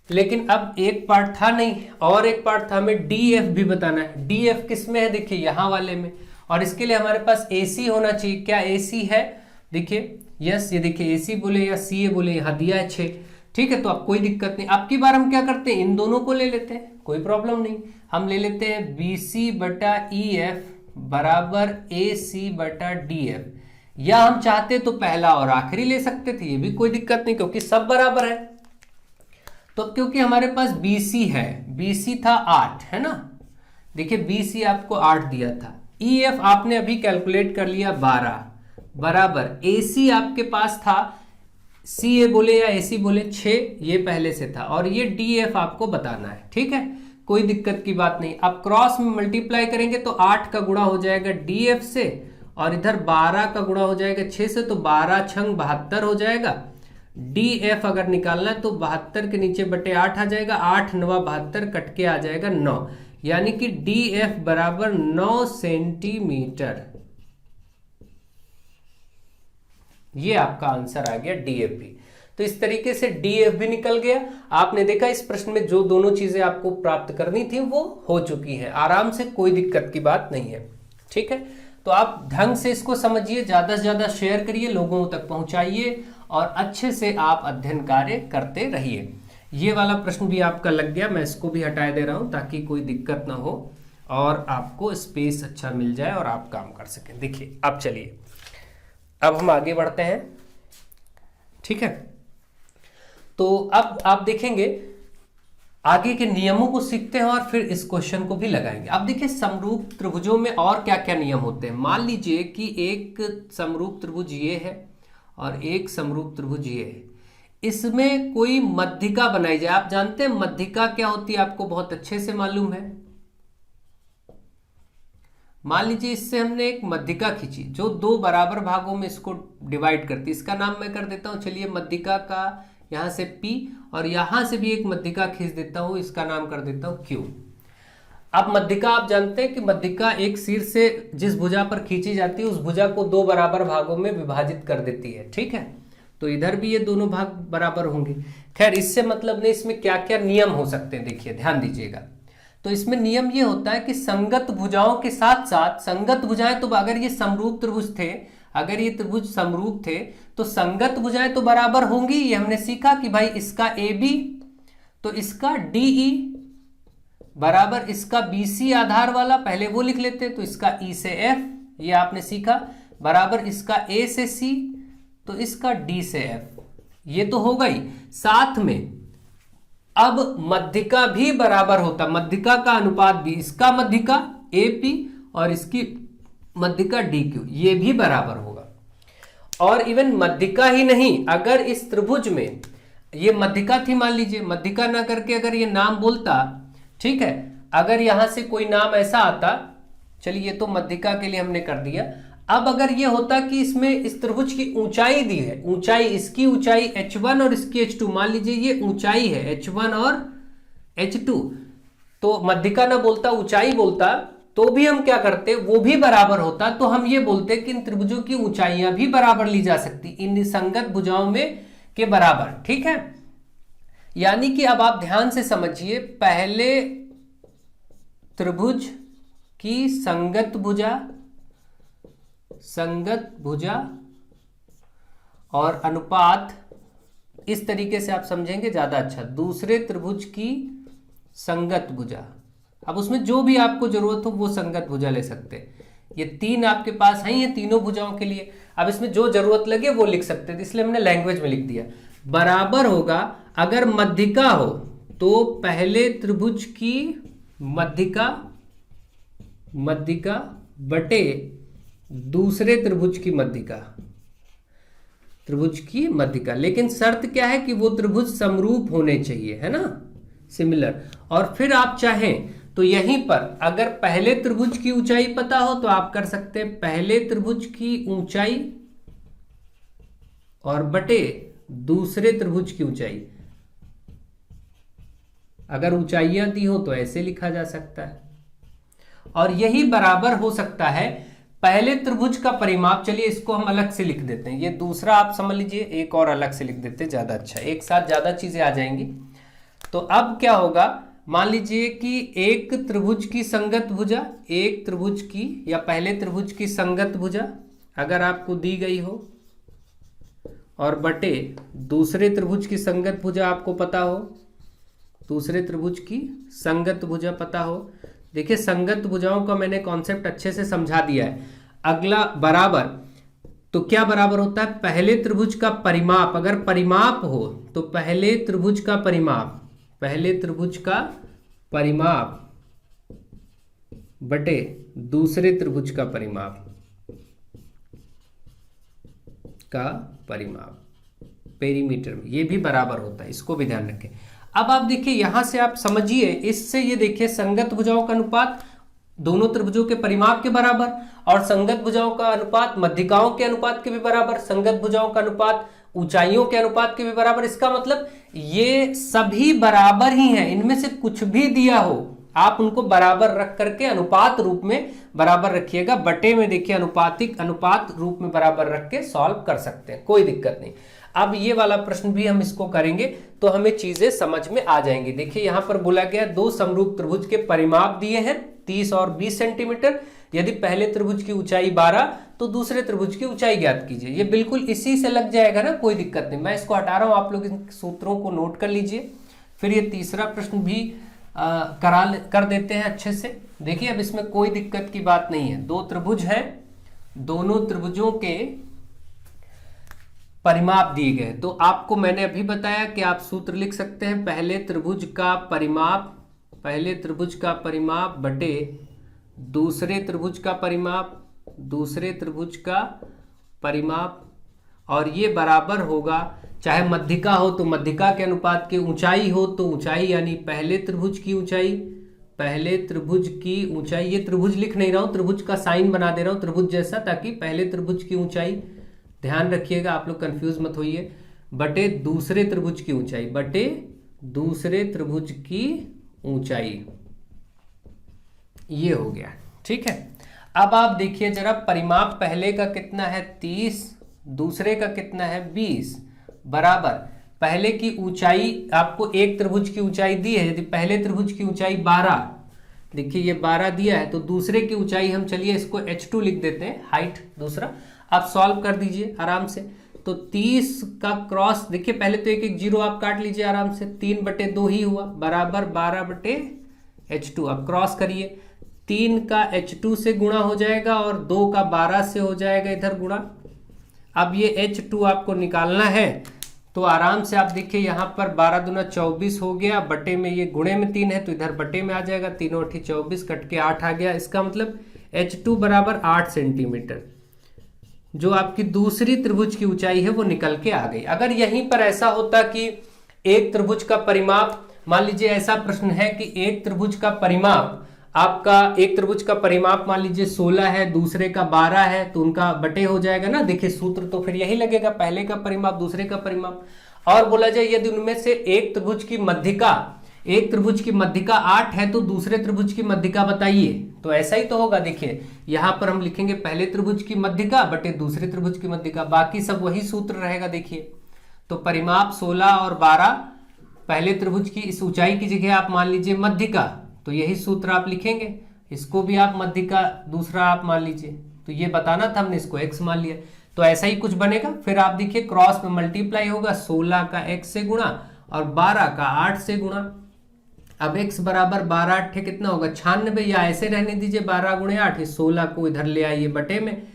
Speaker 1: लेकिन अब एक पार्ट था नहीं, और एक पार्ट था, हमें डी एफ भी बताना है। डी एफ किस में है, देखिए यहाँ वाले में, और इसके लिए हमारे पास ए सी होना चाहिए। क्या ए सी है, देखिए यस, ये देखिए ए सी बोले या सी ए बोले, यहाँ दिया है 6, ठीक है, तो अब कोई दिक्कत नहीं। अब की बार हम क्या करते हैं, इन दोनों को ले लेते हैं, कोई प्रॉब्लम नहीं। हम ले लेते हैं बी सी बटा ई एफ बराबर ए सी बटा डी एफ, या हम चाहते तो पहला और आखिरी ले सकते थे, ये भी कोई दिक्कत नहीं, क्योंकि सब बराबर है। तो क्योंकि हमारे पास बी सी है, बी सी था 8 है ना, देखिए बी सी आपको 8 दिया था, ई एफ आपने अभी कैलकुलेट कर लिया 12 बराबर ए सी आपके पास था, सी ए बोले या ए सी बोले 6, ये पहले से था, और ये डी एफ आपको बताना है, ठीक है, कोई दिक्कत की बात नहीं। अब क्रॉस में मल्टीप्लाई करेंगे तो 8 का गुणा हो जाएगा डी एफ से, और इधर 12 का गुणा हो जाएगा 6 से, तो 12 छंग 72 हो जाएगा। डी एफ अगर निकालना है तो 72 के नीचे बटे 8 आ जाएगा, 8 9 72 कट के आ जाएगा 9, यानी कि डी एफ बराबर 9 सेंटीमीटर। ये आपका आंसर आ गया डी एफ भी। तो इस तरीके से डी एफ भी निकल गया। आपने देखा इस प्रश्न में जो दोनों चीजें आपको प्राप्त करनी थी वो हो चुकी हैं आराम से, कोई दिक्कत की बात नहीं है, ठीक है। तो आप ढंग से इसको समझिए, ज्यादा से ज्यादा शेयर करिए, लोगों तक पहुंचाइए, और अच्छे से आप अध्ययन कार्य करते रहिए। ये वाला प्रश्न भी आपका लग गया, मैं इसको भी हटा दे रहा हूं ताकि कोई दिक्कत ना हो और आपको स्पेस अच्छा मिल जाए और आप काम कर सकें। देखिए अब चलिए, अब हम आगे बढ़ते हैं, ठीक है। तो अब आप देखेंगे आगे के नियमों को सीखते हैं और फिर इस क्वेश्चन को भी लगाएंगे। अब देखिए समरूप त्रिभुजों में और क्या क्या नियम होते हैं। मान लीजिए कि एक समरूप त्रिभुज ये है और एक समरूप त्रिभुज ये है, इसमें कोई मध्यिका बनाई जाए। आप जानते हैं मध्यिका क्या होती है, आपको बहुत अच्छे से मालूम है। मान लीजिए इससे हमने एक मध्यिका खींची जो 2 बराबर भागों में इसको डिवाइड करती है, इसका नाम मैं कर देता हूं, चलिए मध्यिका का यहां से P, और यहां से भी एक मध्यिका खींच देता हूं, इसका नाम कर देता हूं Q। अब मध्यिका आप जानते हैं कि मध्यिका एक सिर से जिस भुजा पर खींची जाती है उस भुजा को 2 बराबर भागों में विभाजित कर देती है, ठीक है। तो इधर भी ये दोनों भाग बराबर होंगे। खैर इससे मतलब नहीं, इसमें क्या क्या नियम हो सकते हैं, देखिए ध्यान दीजिएगा। तो इसमें नियम ये होता है कि संगत भुजाओं के साथ साथ, संगत भुजाएं तो अगर ये समरूप त्रिभुज थे, अगर ये त्रिभुज समरूप थे तो संगत भुजाएं तो बराबर होंगी। ये हमने सीखा कि भाई इसका ए बी तो इसका डी ई बराबर इसका बी सी आधार वाला, पहले वो लिख लेते, तो इसका ई से एफ, ये आपने सीखा, बराबर इसका ए से सी तो इसका डी से एफ, ये तो होगा ही। साथ में अब मध्यिका भी बराबर होता, मध्यिका का अनुपात भी, इसका मध्यिका ए पी और इसकी मध्यिका डी क्यू, ये भी बराबर होगा। और इवन मध्यिका ही नहीं, अगर इस त्रिभुज में ये मध्यिका थी, मान लीजिए मध्यिका ना करके अगर ये नाम बोलता, ठीक है, अगर यहां से कोई नाम ऐसा आता, चलिए ये तो मध्यिका के लिए हमने कर दिया। अब अगर ये होता कि इसमें इस त्रिभुज की ऊंचाई दी है, ऊंचाई, इसकी ऊंचाई h1 और इसकी h2, मान लीजिए ये ऊंचाई है h1 और h2, तो मध्यिका ना बोलता, ऊंचाई बोलता, तो भी हम क्या करते, वो भी बराबर होता। तो हम ये बोलते कि इन त्रिभुजों की ऊंचाइयां भी बराबर ली जा सकती, इन संगत भुजाओं में के बराबर, ठीक है। यानी कि अब आप ध्यान से समझिए, पहले त्रिभुज की संगत भुजा और अनुपात इस तरीके से आप समझेंगे ज्यादा अच्छा। दूसरे त्रिभुज की संगत भुजा, अब उसमें जो भी आपको जरूरत हो वो संगत भुजा ले सकते हैं। ये तीन आपके पास हैं, ये तीनों भुजाओं के लिए। अब इसमें जो जरूरत लगे वो लिख सकते थे, इसलिए हमने लैंग्वेज में लिख दिया। बराबर होगा, अगर मध्यिका हो तो पहले त्रिभुज की मध्यिका बटे दूसरे त्रिभुज की मध्यिका, लेकिन शर्त क्या है कि वो त्रिभुज समरूप होने चाहिए, है ना, सिमिलर। और फिर आप चाहें तो यहीं पर अगर पहले त्रिभुज की ऊंचाई पता हो तो आप कर सकते हैं पहले त्रिभुज की ऊंचाई और बटे दूसरे त्रिभुज की ऊंचाई। अगर ऊंचाइयां दी हो तो ऐसे लिखा जा सकता है, और यही बराबर हो सकता है पहले त्रिभुज का परिमाप। चलिए इसको हम अलग से लिख देते हैं, ये दूसरा आप समझ लीजिए, एक और अलग से लिख देते हैं, ज्यादा अच्छा, एक साथ ज्यादा चीजें आ जाएंगी। तो अब क्या होगा, मान लीजिए कि एक त्रिभुज की संगत भुजा, एक त्रिभुज की या पहले त्रिभुज की संगत भुजा अगर आपको दी गई हो, और बटे दूसरे त्रिभुज की संगत भुजा आपको पता हो, दूसरे त्रिभुज की संगत भुजा पता हो। देखिए संगत भुजाओं का मैंने कॉन्सेप्ट अच्छे से समझा दिया है। अगला बराबर, तो क्या बराबर होता है, पहले त्रिभुज का परिमाप, अगर परिमाप हो तो पहले त्रिभुज का परिमाप बटे दूसरे त्रिभुज का परिमाप पेरीमीटर में, ये भी बराबर होता है, इसको भी ध्यान रखें। अब आप देखिए यहां से आप समझिए, इससे ये देखिए संगत भुजाओं का अनुपात दोनों त्रिभुजों के परिमाप के बराबर, और संगत भुजाओं का अनुपात मध्यिकाओं के अनुपात के भी बराबर, संगत भुजाओं का अनुपात ऊंचाइयों के अनुपात के भी बराबर। इसका मतलब ये सभी बराबर ही हैं, इनमें से कुछ भी दिया हो आप उनको बराबर रख करके अनुपात रूप में बराबर रखिएगा। बटे में देखिए अनुपात रूप में बराबर रख के सॉल्व कर सकते हैं, कोई दिक्कत नहीं। अब ये वाला प्रश्न भी हम इसको करेंगे तो हमें चीजें समझ में आ जाएंगी। देखिए यहां पर बोला गया दो समरूप त्रिभुज के परिमाप दिए हैं 30 और 20 सेंटीमीटर। यदि पहले त्रिभुज की ऊंचाई 12 तो दूसरे त्रिभुज की ऊंचाई ज्ञात कीजिए। ये बिल्कुल इसी से लग जाएगा ना, कोई दिक्कत नहीं। मैं इसको हटा रहा हूं, आप लोग इन सूत्रों को नोट कर लीजिए। फिर ये तीसरा प्रश्न भी कर देते हैं अच्छे से। देखिए अब इसमें कोई दिक्कत की बात नहीं है, दो त्रिभुज हैं, दोनों त्रिभुजों के परिमाप दिए गए। तो आपको मैंने अभी बताया कि आप सूत्र लिख सकते हैं, पहले त्रिभुज का परिमाप बटे दूसरे त्रिभुज का परिमाप, और ये बराबर होगा, चाहे मध्यिका हो तो मध्यिका के अनुपात के, ऊंचाई हो तो ऊंचाई यानी पहले त्रिभुज की ऊंचाई, ये त्रिभुज लिख नहीं रहा हूं, त्रिभुज का साइन बना दे रहा हूं त्रिभुज जैसा, ताकि पहले त्रिभुज की ऊंचाई, ध्यान रखिएगा आप लोग कंफ्यूज मत होइए, बटे दूसरे त्रिभुज की ऊंचाई, ये हो गया, ठीक है। अब आप देखिए जरा, परिमाप पहले का कितना है 30, दूसरे का कितना है 20, बराबर पहले की ऊंचाई आपको एक त्रिभुज की ऊंचाई दी है, यदि पहले त्रिभुज की ऊंचाई 12, देखिए ये 12 दिया है, तो दूसरे की ऊंचाई हम चलिए इसको h2 लिख देते हैं, हाइट दूसरा। आप सॉल्व कर दीजिए आराम से। तो 30 का क्रॉस, देखिए पहले तो एक जीरो आप काट लीजिए आराम से, 3/2 ही हुआ, बराबर 12/h2। अब क्रॉस करिए, 3 का h2 से गुणा हो जाएगा और 2 का 12 से हो जाएगा इधर गुणा। अब ये h2 आपको निकालना है, तो आराम से आप देखिए यहाँ पर 12 दूना 24 हो गया, बटे में ये गुणे में 3 है तो इधर बटे में आ जाएगा, 3 और 24 कट के 8 आ गया। इसका मतलब h2 बराबर 8 सेंटीमीटर, जो आपकी दूसरी त्रिभुज की ऊंचाई है वो निकल के आ गई। अगर यहीं पर ऐसा होता कि एक त्रिभुज का परिमाप, मान लीजिए ऐसा प्रश्न है कि एक त्रिभुज का परिमाप मान लीजिए 16 है, दूसरे का 12 है, तो उनका बटे हो जाएगा ना। देखिए सूत्र तो फिर यही लगेगा, पहले का परिमाप दूसरे का परिमाप। और बोला जाए यदि उनमें से एक त्रिभुज की मध्यिका 8 है तो दूसरे त्रिभुज की मध्यिका बताइए, तो ऐसा ही तो होगा। देखिए यहां पर हम लिखेंगे पहले त्रिभुज की मध्यिका बटे दूसरे त्रिभुज की मध्यिका, बाकी सब वही सूत्र रहेगा। देखिए तो परिमाप 16 और 12, पहले त्रिभुज की इस ऊंचाई की जगह आप मान लीजिए मध्यिका, तो यही सूत्र आप लिखेंगे, इसको भी आप मध्यिका दूसरा आप मान लीजिए, तो ये बताना था हमने, इसको x मान लिया। तो ऐसा ही कुछ बनेगा। फिर आप देखिए क्रॉस में मल्टीप्लाई होगा, 16 का x से गुणा और 12 का 8 से गुणा। अब x बराबर 12 8 कितना होगा 96, या ऐसे रहने दीजिए 12 गुणे 8, 16 को इधर ले आइए बटे में,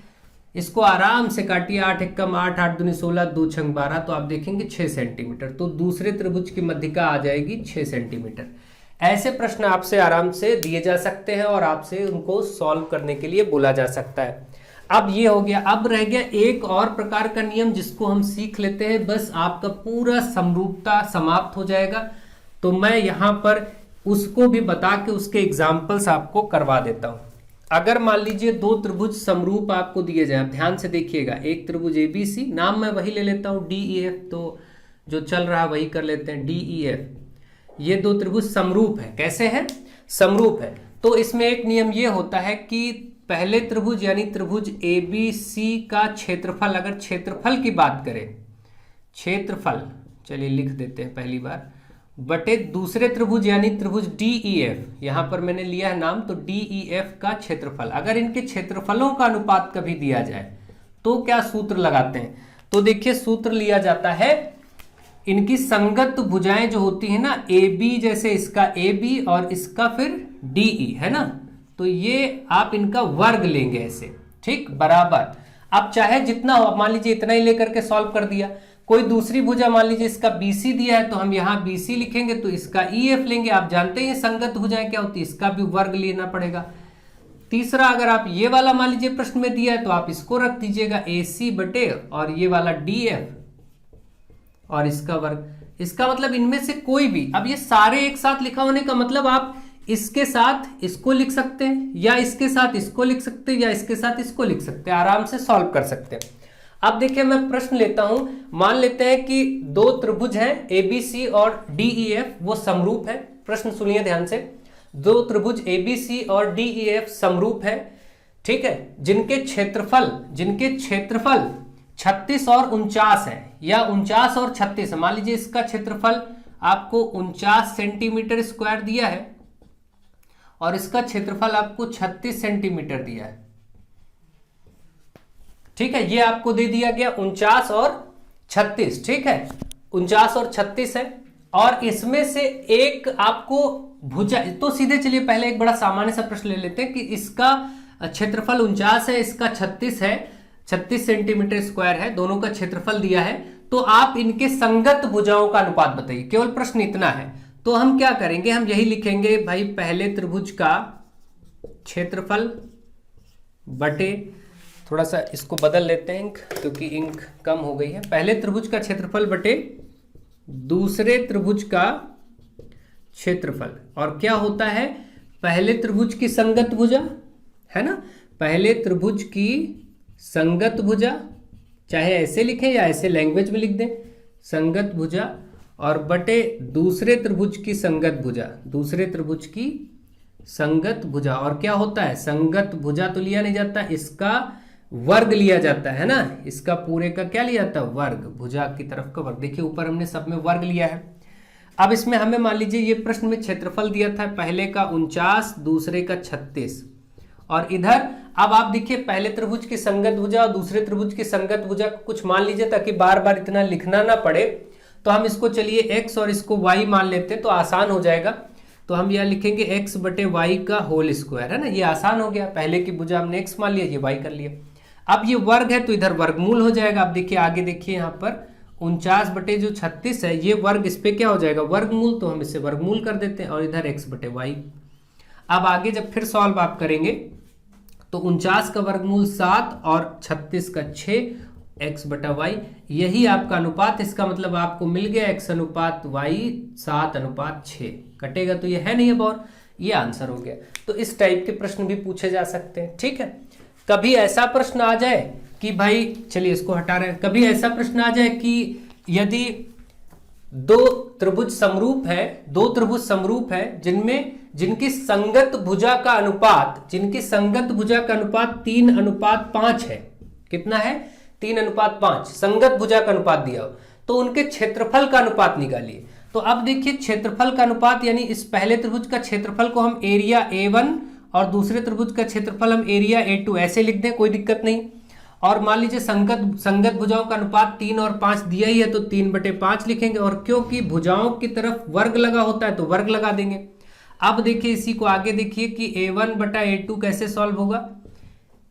Speaker 1: इसको आराम से काटिए, 8 एकम 8, 8 दूनी 16, 2 छंग 12, तो आप देखेंगे 6 सेंटीमीटर। तो दूसरे त्रिभुज की मध्यिका आ जाएगी 6 सेंटीमीटर। ऐसे प्रश्न आपसे आराम से दिए जा सकते हैं और आपसे उनको सॉल्व करने के लिए बोला जा सकता है। अब ये हो गया। अब रह गया एक और प्रकार का नियम जिसको हम सीख लेते हैं, बस आपका पूरा समरूपता समाप्त हो जाएगा। तो मैं यहां पर उसको भी बता के उसके एग्जाम्पल्स आपको करवा देता हूं। अगर मान लीजिए दो त्रिभुज समरूप आपको दिए जाए, ध्यान से देखिएगा, एक त्रिभुज ABC, नाम मैं वही ले लेता हूं DEF, तो जो चल रहा है वही कर लेते हैं DEF। ये दो त्रिभुज समरूप है। कैसे हैं? समरूप है। तो इसमें एक नियम ये होता है कि पहले त्रिभुज यानी त्रिभुज ABC का क्षेत्रफल, अगर क्षेत्रफल की बात करें, क्षेत्रफल चलिए लिख देते हैं पहली बार, बटे दूसरे त्रिभुज यानी त्रिभुज DEF, यहां पर मैंने लिया है नाम, तो DEF का क्षेत्रफल, अगर इनके क्षेत्रफलों का अनुपात कभी दिया जाए तो क्या सूत्र लगाते हैं? तो देखिए सूत्र लिया जाता है, इनकी संगत भुजाएं जो होती है ना, AB, जैसे इसका AB और इसका फिर DE है ना, तो ये आप इनका वर्ग लेंगे ऐसे, ठीक, बराबर। अब चाहे जितना हो, मान लीजिए इतना ही लेकर के सॉल्व कर दिया। कोई दूसरी भुजा मान लीजिए इसका BC दिया है, तो हम यहाँ BC लिखेंगे, तो इसका EF लेंगे। आप जानते हैं संगत भुजाएं क्या होती है, इसका भी वर्ग लेना पड़ेगा। तीसरा, अगर आप ये वाला मान लीजिए प्रश्न में दिया है, तो आप इसको रख दीजिएगा AC बटे और ये वाला DF और इसका वर्ग। इसका मतलब इनमें से कोई भी, अब ये सारे एक साथ लिखा होने का मतलब आप इसके साथ इसको लिख सकते हैं, या इसके साथ इसको लिख सकते हैं, या इसके साथ इसको लिख सकते हैं, आराम से सॉल्व कर सकते हैं। अब देखिए मैं प्रश्न लेता हूं, मान लेते हैं कि दो त्रिभुज हैं ABC और DEF, वो समरूप है। प्रश्न सुनिए ध्यान से, दो त्रिभुज ABC और DEF समरूप है, ठीक है, जिनके क्षेत्रफल 36 और 49 है, या 49 और 36 है। मान लीजिए इसका क्षेत्रफल आपको 49 सेंटीमीटर स्क्वायर दिया है और इसका क्षेत्रफल आपको 36 सेंटीमीटर दिया है, ठीक है, ये आपको दे दिया गया 49 और 36, ठीक है, 49 और 36 है, और इसमें से एक आपको भुजा, तो सीधे चलिए पहले एक बड़ा सामान्य सा प्रश्न ले लेते हैं कि इसका क्षेत्रफल 49 है, इसका 36 है, 36 सेंटीमीटर स्क्वायर है, दोनों का क्षेत्रफल दिया है, तो आप इनके संगत भुजाओं का अनुपात बताइए। केवल प्रश्न इतना है। तो हम क्या करेंगे, हम यही लिखेंगे भाई, पहले त्रिभुज का क्षेत्रफल बटे, थोड़ा सा इसको बदल लेते हैं इंक, क्योंकि इंक कम हो गई है। पहले त्रिभुज का क्षेत्रफल बटे दूसरे त्रिभुज का क्षेत्रफल, और क्या होता है, पहले त्रिभुज की संगत भुजा है ना, पहले त्रिभुज की संगत भुजा, चाहे ऐसे लिखें या ऐसे लैंग्वेज में लिख दें, संगत भुजा, और बटे दूसरे त्रिभुज की संगत भुजा, दूसरे त्रिभुज की संगत भुजा। और क्या होता है, संगत भुजा तो लिया नहीं जाता, इसका वर्ग लिया जाता है ना, इसका पूरे का क्या लिया जाता है, वर्ग, भुजा की तरफ का वर्ग। देखिए ऊपर हमने सब में वर्ग लिया है। अब इसमें हमें मान लीजिए ये प्रश्न में क्षेत्रफल दिया था, पहले का 49, दूसरे का 36, और इधर अब आप देखिए पहले त्रिभुज की संगत भुजा और दूसरे त्रिभुज की संगत भुजा कुछ मान लीजिए, ताकि बार बार इतना लिखना ना पड़े, तो हम इसको चलिए x और इसको y मान लेते हैं, तो आसान हो जाएगा। तो हम यह लिखेंगे x बटे वाई का होल स्क्वायर, है ना, ये आसान हो गया, पहले की भुजा हमने x मान लिया, ये y कर लिया। अब ये वर्ग है तो इधर वर्गमूल हो जाएगा। अब देखिए आगे देखिए यहाँ पर 49 बटे जो 36 है, ये वर्ग इस पे क्या हो जाएगा, वर्गमूल, तो हम इसे वर्गमूल कर देते हैं, और इधर x बटे वाई। अब आगे जब फिर सॉल्व आप करेंगे तो 49 का वर्गमूल 7 और 36 का 6, x बटा वाई, यही आपका अनुपात, इसका मतलब आपको मिल गया x अनुपात y 7:6, कटेगा तो ये है नहीं अब, और ये आंसर हो गया। तो इस टाइप के प्रश्न भी पूछे जा सकते हैं, ठीक है। कभी ऐसा प्रश्न आ जाए कि भाई, चलिए इसको हटा रहे हैं, कभी ऐसा प्रश्न आ जाए कि यदि दो त्रिभुज समरूप है, दो त्रिभुज समरूप है जिनकी संगत भुजा का अनुपात 3:5 है, कितना है, 3:5, संगत भुजा का अनुपात दिया हो, तो उनके क्षेत्रफल का अनुपात निकालिए। तो अब देखिए क्षेत्रफल का अनुपात, यानी इस पहले त्रिभुज का क्षेत्रफल को हम एरिया A1 और दूसरे त्रिभुज का क्षेत्रफल हम एरिया A2 ऐसे लिख दें, कोई दिक्कत नहीं। और मान लीजिए संगत भुजाओं का अनुपात 3 और 5 दिया ही है तो 3/5 लिखेंगे, और क्योंकि भुजाओं की तरफ वर्ग लगा होता है तो वर्ग लगा देंगे। अब देखिए इसी को आगे देखिए कि a1/a2 कैसे सॉल्व होगा।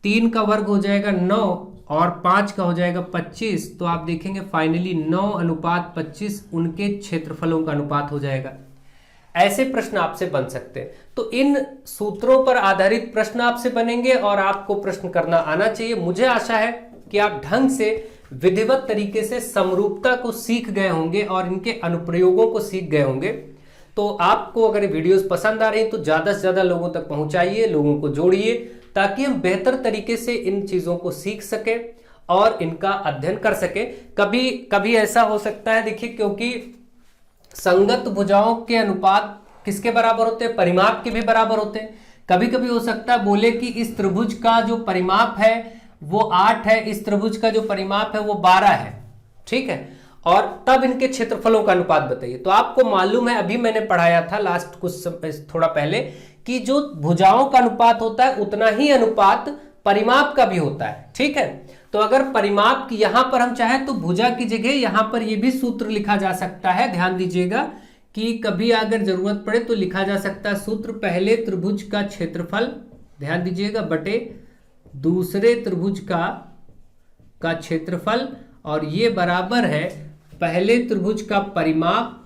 Speaker 1: 3 का वर्ग हो जाएगा 9 और 5 का हो जाएगा 25, तो आप देखेंगे फाइनली 9:25 उनके क्षेत्रफलों का अनुपात हो जाएगा। ऐसे प्रश्न आपसे बन सकते हैं। तो इन सूत्रों पर आधारित प्रश्न आपसे बनेंगे और आपको प्रश्न करना आना चाहिए। मुझे आशा है कि आप ढंग से विधिवत तरीके से समरूपता को सीख गए होंगे और इनके अनुप्रयोगों को सीख गए होंगे। तो आपको अगर वीडियोस पसंद आ रही हैं तो ज्यादा से ज्यादा लोगों तक पहुंचाइए, लोगों को जोड़िए, ताकि हम बेहतर तरीके से इन चीजों को सीख सके और इनका अध्ययन कर सके। कभी कभी ऐसा हो सकता है, देखिए, क्योंकि संगत भुजाओं के अनुपात किसके बराबर होते हैं? परिमाप के भी बराबर होते हैं। कभी कभी हो सकता है बोले कि इस त्रिभुज का जो परिमाप है वो 8 है, इस त्रिभुज का जो परिमाप है वो 12 है, ठीक है, और तब इनके क्षेत्रफलों का अनुपात बताइए। तो आपको मालूम है, अभी मैंने पढ़ाया था लास्ट थोड़ा पहले, कि जो भुजाओं का अनुपात होता है उतना ही अनुपात परिमाप का भी होता है, ठीक है। तो अगर परिमाप की यहां पर हम चाहें तो भुजा की जगह यहां पर यह भी सूत्र लिखा जा सकता है। ध्यान दीजिएगा कि कभी अगर जरूरत पड़े तो लिखा जा सकता है सूत्र, पहले त्रिभुज का क्षेत्रफल, ध्यान दीजिएगा, बटे दूसरे त्रिभुज का क्षेत्रफल, और ये बराबर है पहले त्रिभुज का परिमाप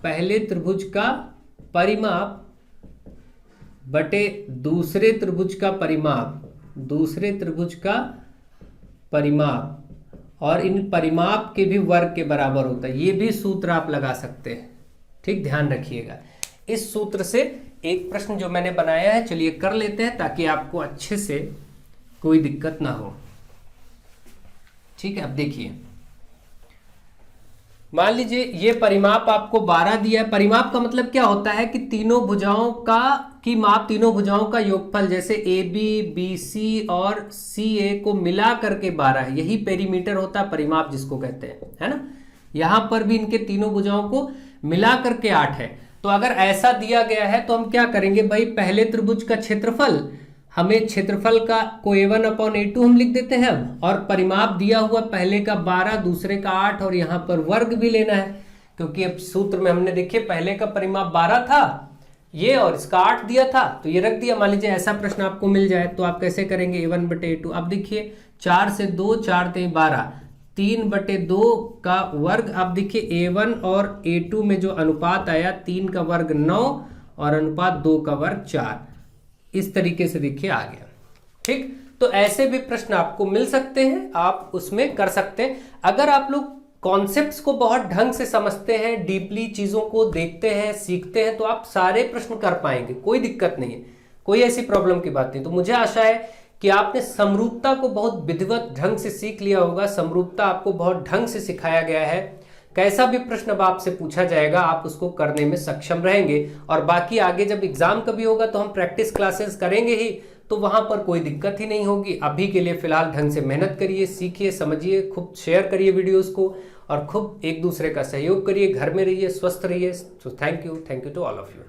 Speaker 1: बटे दूसरे त्रिभुज का परिमाप, और इन परिमाप के भी वर्ग के बराबर होता है। ये भी सूत्र आप लगा सकते हैं, ठीक, ध्यान रखिएगा। इस सूत्र से एक प्रश्न जो मैंने बनाया है, चलिए कर लेते हैं ताकि आपको अच्छे से कोई दिक्कत ना हो, ठीक है। अब देखिए, मान लीजिए ये परिमाप आपको 12 दिया है। परिमाप का मतलब क्या होता है कि तीनों भुजाओं का योगफल, जैसे AB, BC और CA को मिला करके 12 है, यही पेरीमीटर होता है परिमाप जिसको कहते हैं, है ना। यहां पर भी इनके तीनों भुजाओं को मिला करके 8 है। तो अगर ऐसा दिया गया है तो हम क्या करेंगे भाई, पहले त्रिभुज का क्षेत्रफल, हमें क्षेत्रफल का को A1/A2 हम लिख देते हैं, और परिमाप दिया हुआ पहले का 12, दूसरे का 8, और यहां पर वर्ग भी लेना है, क्योंकि अब सूत्र में हमने देखिए पहले का परिमाप 12 था ये, और इसका 8 दिया था, तो ये रख दिया। मान लीजिए ऐसा प्रश्न आपको मिल जाए तो आप कैसे करेंगे, A1/A2। अब देखिए 4 से 2, 4 3 12, 3/2 का वर्ग। अब देखिए A1 और A2 में जो अनुपात आया, 3 का वर्ग 9 और अनुपात 2 का वर्ग 4, इस तरीके से देखिए आ गया, ठीक। तो ऐसे भी प्रश्न आपको मिल सकते हैं, आप उसमें कर सकते हैं। अगर आप लोग कॉन्सेप्ट्स को बहुत ढंग से समझते हैं, डीपली चीजों को देखते हैं, सीखते हैं, तो आप सारे प्रश्न कर पाएंगे, कोई दिक्कत नहीं है, कोई ऐसी प्रॉब्लम की बात नहीं। तो मुझे आशा है कि आपने समरूपता को बहुत विधिवत ढंग से सीख लिया होगा। समरूपता आपको बहुत ढंग से सिखाया गया है। कैसा भी प्रश्न अब आपसे पूछा जाएगा आप उसको करने में सक्षम रहेंगे, और बाकी आगे जब एग्जाम कभी होगा तो हम प्रैक्टिस क्लासेस करेंगे ही, तो वहां पर कोई दिक्कत ही नहीं होगी। अभी के लिए फिलहाल ढंग से मेहनत करिए, सीखिए, समझिए, खूब शेयर करिए वीडियोस को, और खूब एक दूसरे का सहयोग करिए, घर में रहिए, स्वस्थ रहिए। So thank you to all of you.